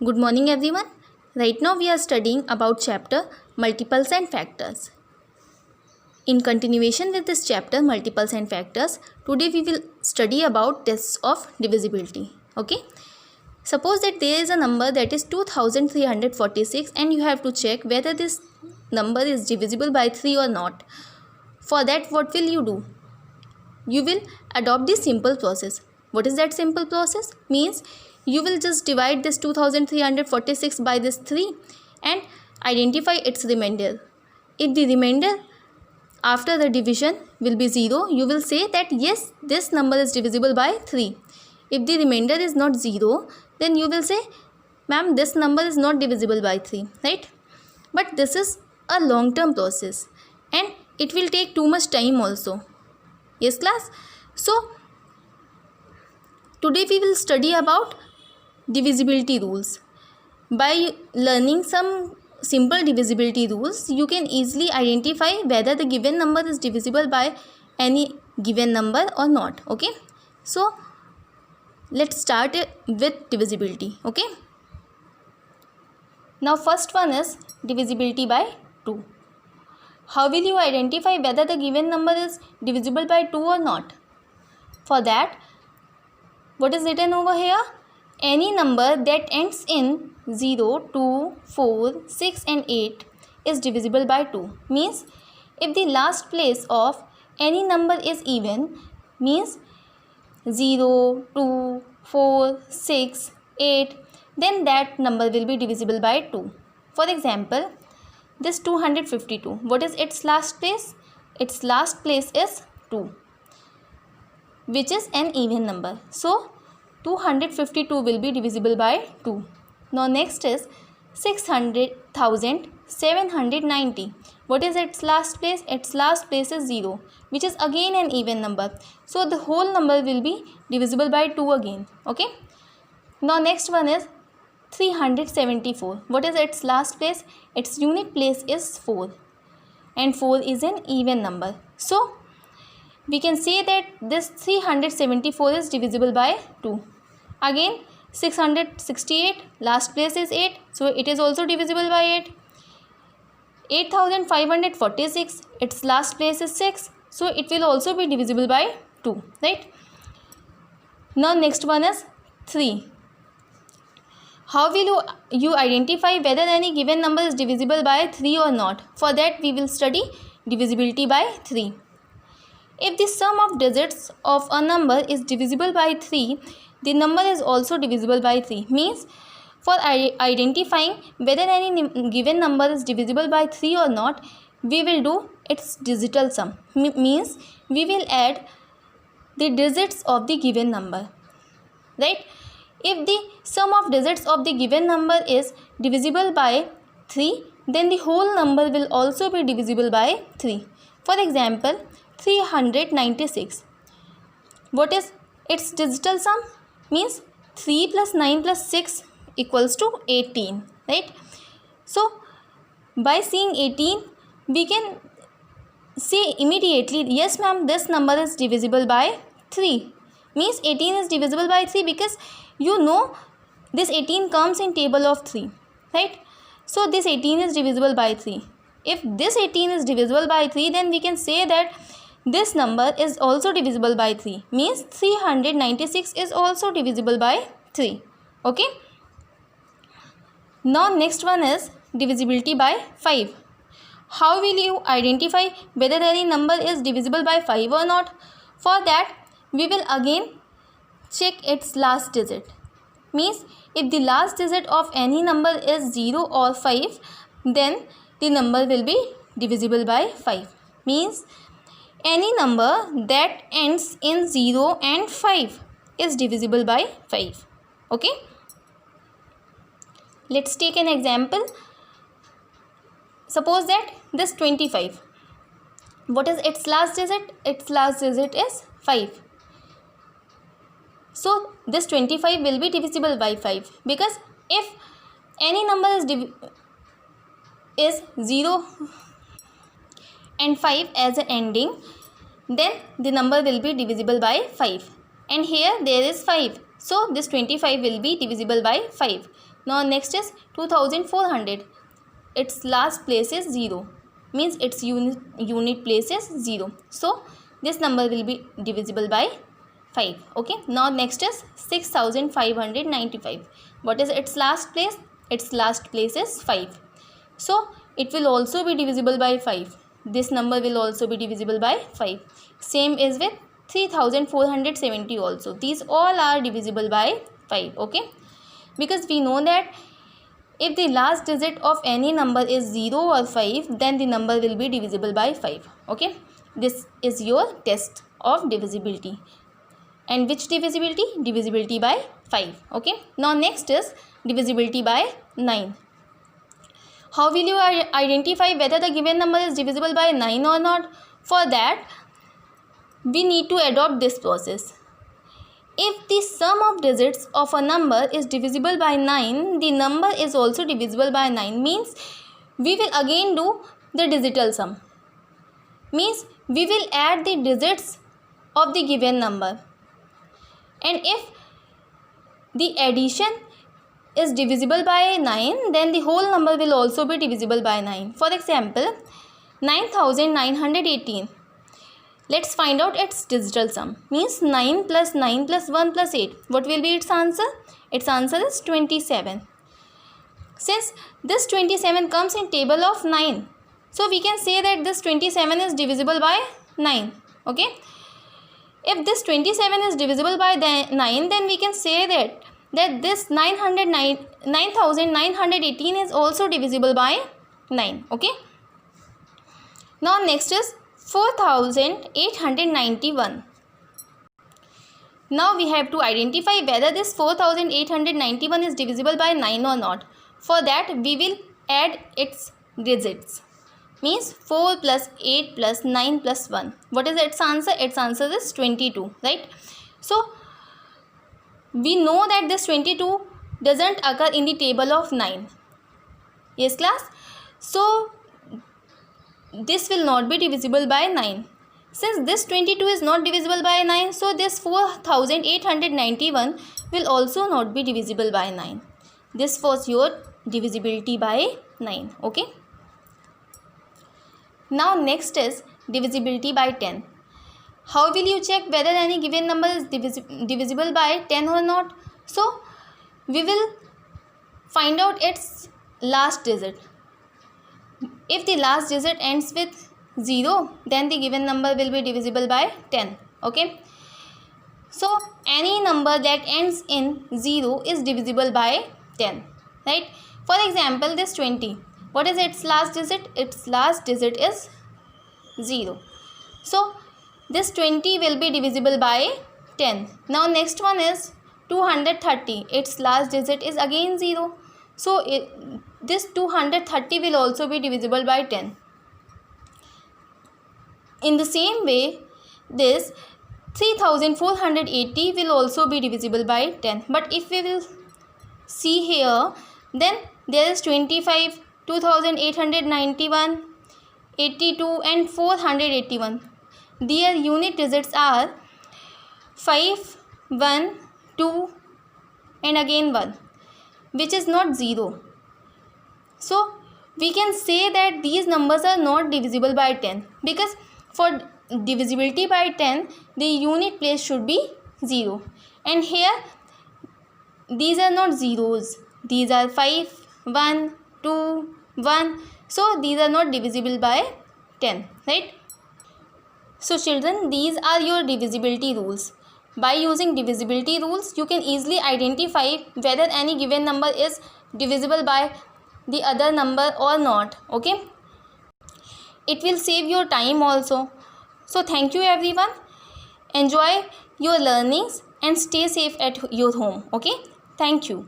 Good morning everyone. Right now we are studying about chapter multiples and factors. In continuation with this chapter multiples and factors, today we will study about tests of divisibility. Okay. Suppose that there is a number that is 2346 and you have to check whether this number is divisible by 3 or not. For that, what will you do? You will adopt this simple process. What is that simple process? Means you will just divide this 2346 by this 3 and identify its remainder. If the remainder after the division will be 0, you will say that yes, this number is divisible by 3. If the remainder is not 0, then you will say, ma'am, this number is not divisible by 3, right? But this is a long-term process and it will take too much time also. Yes, class? So, today we will study about divisibility rules. By learning some simple divisibility rules, you can easily identify whether the given number is divisible by any given number or not. Okay? So, let's start with divisibility. Okay? Now, first one is divisibility by 2. How will you identify whether the given number is divisible by 2 or not? For that, what is written over here? Any number that ends in 0, 2, 4, 6 and 8 is divisible by 2. Means if the last place of any number is even, means 0, 2, 4, 6, 8, then that number will be divisible by 2. For example, this 252, what is its last place? Its last place is 2, which is an even number. So, 252 will be divisible by 2. Now, next is 600,790. What is its last place? Its last place is 0, which is again an even number. So, the whole number will be divisible by 2 again. Okay. Now, next one is 374. What is its last place? Its unit place is 4 and 4 is an even number. So, we can say that this 374 is divisible by 2. Again, 668, last place is 8. So, it is also divisible by 8. 8546, its last place is 6. So, it will also be divisible by 2. Right? Now, next one is 3. How will you identify whether any given number is divisible by 3 or not? For that, we will study divisibility by 3. If the sum of digits of a number is divisible by 3, the number is also divisible by 3. Means, for identifying whether any given number is divisible by 3 or not, we will do its digital sum. Means, we will add the digits of the given number. Right? If the sum of digits of the given number is divisible by 3, then the whole number will also be divisible by 3. For example, 396. What is its digital sum? Means 3 plus 9 plus 6 equals to 18. Right? So, by seeing 18, we can say immediately, yes ma'am, this number is divisible by 3. Means 18 is divisible by 3 because you know this 18 comes in table of 3, right? So, this 18 is divisible by 3. If this 18 is divisible by 3, then we can say that this number is also divisible by 3. Means 396 is also divisible by 3. Okay? Now, next one is divisibility by 5. How will you identify whether any number is divisible by 5 or not? For that, we will again check its last digit. Means if the last digit of any number is 0 or 5, then the number will be divisible by 5. Means any number that ends in 0 and 5 is divisible by 5. Okay. Let's take an example. Suppose that this 25. What is its last digit? Its last digit is 5. So, this 25 will be divisible by 5 because if any number is 0 and 5 as an ending, then the number will be divisible by 5. And here there is 5. So, this 25 will be divisible by 5. Now next is 2400. Its last place is 0, means its unit place is 0. So this number will be divisible by 5. Okay. Now next is 6595. What is its last place? Its last place is 5. So it will also be divisible by 5. This number will also be divisible by 5. Same is with 3470 also. These all are divisible by 5. Okay. Because we know that if the last digit of any number is 0 or 5, then the number will be divisible by 5. Okay. This is your test of divisibility. And which divisibility? Divisibility by 5. Okay. Now next is divisibility by 9. How will you identify whether the given number is divisible by 9 or not? For that, we need to adopt this process. If the sum of digits of a number is divisible by 9, the number is also divisible by 9. Means we will again do the digital sum. Means we will add the digits of the given number. And if the addition is divisible by 9, then the whole number will also be divisible by 9. For example, 9918. Let's find out its digital sum. Means 9 plus 9 plus 1 plus 8. What will be its answer? Its answer is 27. Since this 27 comes in table of 9, so we can say that this 27 is divisible by 9. Okay. If this 27 is divisible by 9, then we can say that this 9918 is also divisible by 9. Okay. Now next is 4891. Now we have to identify whether this 4891 is divisible by 9 or not. For that, we will add its digits. Means 4 plus 8 plus 9 plus 1. What is its answer? Its answer is 22, right? So we know that this 22 doesn't occur in the table of 9. Yes, class? So this will not be divisible by 9. Since this 22 is not divisible by 9, so this 4891 will also not be divisible by 9. This was your divisibility by 9. Okay. Now next is divisibility by 10. How will you check whether any given number is divisible by 10 or not? So we will find out its last digit. If the last digit ends with 0, then the given number will be divisible by 10. Okay. So any number that ends in 0 is divisible by 10. Right. For example, this 20. What is its last digit? Its last digit is 0. So this 20 will be divisible by 10. Now next one is 230. Its last digit is again 0. So this 230 will also be divisible by 10. In the same way, this 3480 will also be divisible by 10. But if we will see here, then there is 25, 2891, 82 and 481. Their unit digits are 5, 1, 2 and again 1, which is not 0. So we can say that these numbers are not divisible by 10, because for divisibility by 10, the unit place should be 0. And here these are not zeros. These are 5, 1, 2, 1. So these are not divisible by 10, right? So children, these are your divisibility rules. By using divisibility rules, you can easily identify whether any given number is divisible by the other number or not. Okay. It will save your time also. So thank you everyone. Enjoy your learnings and stay safe at your home. Okay. Thank you.